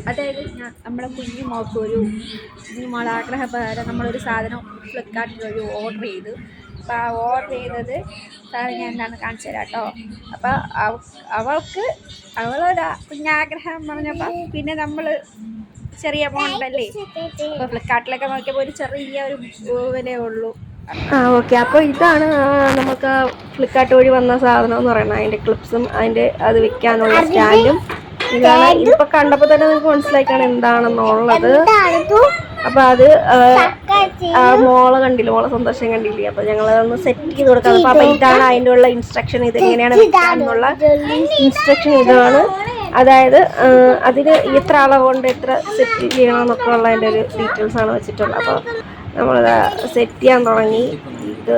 അതായത് നമ്മുടെ കുഞ്ഞു മോൾക്കൊരു കുഞ്ഞുമോൾ ആഗ്രഹപ്രകാരം നമ്മളൊരു സാധനം ഫ്ലിപ്കാർട്ടിൽ വഴി ഓർഡർ ചെയ്തു. അപ്പോൾ ആ ഓർഡർ ചെയ്തത് സാധനം ഞാൻ എന്താണെന്ന് കാണിച്ചു തരാം കേട്ടോ. അപ്പോൾ അവളൊരു കുഞ്ഞാഗ്രഹം പറഞ്ഞപ്പോൾ പിന്നെ നമ്മൾ ചെറിയ എമൗണ്ട് അല്ലേ, ഇപ്പോൾ ഫ്ലിപ്കാർട്ടിലൊക്കെ നോക്കിയപ്പോൾ ഒരു ചെറിയ ഒരു വിലയേ ഉള്ളൂ. ഓക്കെ. അപ്പോൾ ഇതാണ് നമുക്ക് ഫ്ലിപ്കാർട്ട് വഴി വന്ന സാധനം എന്ന് പറയുന്നത്. അതിൻ്റെ ക്ലിപ്സും അതിൻ്റെ അത് വെക്കാനുള്ള സ്റ്റാൻഡും ഇതാണ്. ഇതിപ്പോൾ കണ്ടപ്പോൾ തന്നെ നിങ്ങൾക്ക് മനസ്സിലാക്കാണ് എന്താണെന്നുള്ളത്. അപ്പോൾ അത് മോളെ കണ്ടില്ല, മോളെ സന്തോഷം കണ്ടില്ലേ. അപ്പോൾ ഞങ്ങളതൊന്ന് സെറ്റ് ചെയ്ത് കൊടുക്കാം. അപ്പോൾ ഇതാണ് അതിൻ്റെ ഉള്ള ഇൻസ്ട്രക്ഷൻ. ഇതെങ്ങനെയാണ് വെക്കാനുള്ള ഇൻസ്ട്രക്ഷൻ ഇതാണ്. അതായത് അതിന് എത്ര അളവ് കൊണ്ട് എത്ര സെറ്റ് ചെയ്യണമെന്നൊക്കെ ഉള്ള അതിൻ്റെ ഒരു ഡീറ്റെയിൽസാണ് വെച്ചിട്ടുള്ളത്. അപ്പോൾ നമ്മളിത് സെറ്റ് ചെയ്യാൻ തുടങ്ങി. ഇത്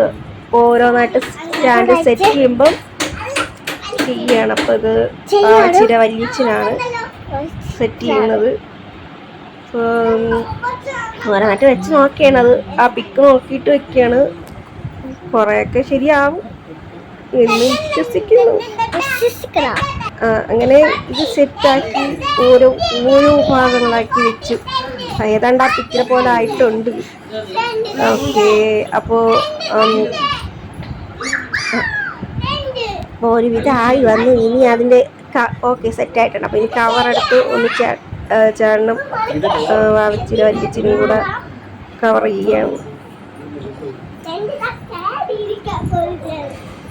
ഓരോന്നായിട്ട് സ്റ്റാൻഡ് സെറ്റ് ചെയ്യുമ്പം ചെയ്യാണ്. അപ്പോൾ ഇത് ചിര വല്യച്ഛനാണ് സെറ്റ് ചെയ്യുന്നത്. ഓരോന്നായിട്ട് വെച്ച് നോക്കിയാണ്. അത് ആ പിക്ക് നോക്കിയിട്ട് വെക്കുകയാണ്. കുറേയൊക്കെ ശരിയാവും എന്ന് വിശ്വസിക്കുന്നു. അങ്ങനെ ഇത് സെറ്റാക്കി ഓരോ ഭാഗങ്ങളാക്കി വെച്ചു. ഏതാണ്ട് ആ പിക്കിനെ പോലെ ആയിട്ടുണ്ട്. ഓക്കെ. അപ്പോൾ ഒരുവിധം ആയി വന്നു. ഇനി അതിൻ്റെ ഓക്കെ സെറ്റായിട്ടുണ്ട്. അപ്പോൾ ഇനി കവറെടുത്ത് ഒന്ന് ചേട്ടനും വാവച്ചിനും വല്യച്ഛനും കൂടെ കവർ ചെയ്യാണ്.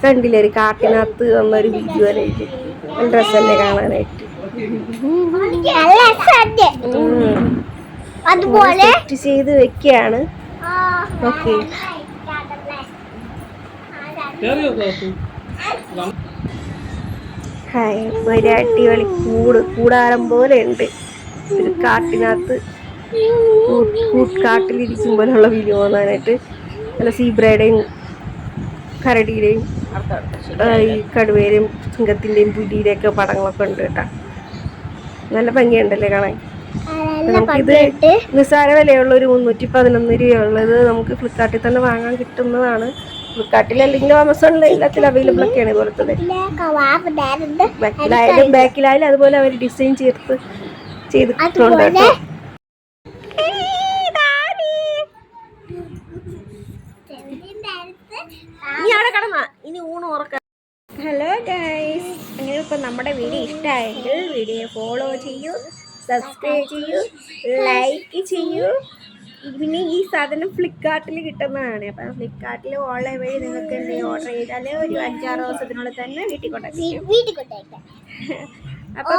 കണ്ടില്ലേ, ഒരു കാട്ടിനകത്ത് വന്നൊരു വീഡിയോ ആയിട്ട് ഡ്രസ്സല്ലേ കാണാനായിട്ട്. അതുപോലെ സെറ്റ് ചെയ്ത് വെക്കുകയാണ്. ഓക്കെ. ഹായ്, ഒരു അടിപൊളി കൂടാരം പോലെ ഉണ്ട്. ഒരു കാട്ടിനകത്ത് കാട്ടിലിരിക്കും പോലെയുള്ള വീഡിയോ കാണാനായിട്ട്. നല്ല സീബ്രയുടെയും കരടിയുടെയും ഈ കടുവേരെയും സിംഹത്തിൻ്റെയും പുലിയുടെയൊക്കെ പടങ്ങളൊക്കെ ഉണ്ട് കേട്ടോ. നല്ല ഭംഗിയുണ്ടല്ലേ കാണാൻ. നമുക്കിത് നിസ്സാര വിലയുള്ള ഒരു 311 രൂപയുള്ളത് നമുക്ക് ഫ്ലിപ്കാർട്ടിൽ തന്നെ വാങ്ങാൻ കിട്ടുന്നതാണ്. ഫ്ലിപ്കാർട്ടിൽ അല്ലെങ്കിൽ ആമസോണിൽ എല്ലാത്തിലും അവൈലബിൾ ഒക്കെയാണ് ഇതുപോലത്തെ. ബാക്കിലായാലും അതുപോലെ അവർ ഡിസൈൻ ചെയ്തിട്ടുണ്ട് കേട്ടോ. ഇനി ഊണ് ഉറക്ക. ഹലോ ഗൈസ്, അങ്ങനെ ഇപ്പോൾ നമ്മുടെ വീഡിയോ ഇഷ്ടമായെങ്കിൽ വീഡിയോ ഫോളോ ചെയ്യൂ, സബ്സ്ക്രൈബ് ചെയ്യൂ, ലൈക്ക് ചെയ്യൂ. പിന്നെ ഈ സാധനം ഫ്ലിപ്കാർട്ടിൽ കിട്ടുന്നതാണ്. അപ്പം ഫ്ലിപ്കാർട്ടിൽ ഓൺലൈൻ വഴി നിങ്ങൾക്ക് എന്തെങ്കിലും ഓർഡർ ചെയ്താൽ ഒരു 5-6 ദിവസത്തിനുള്ളിൽ തന്നെ വീട്ടിൽ കൊണ്ടുവയ്ക്കും. അപ്പോൾ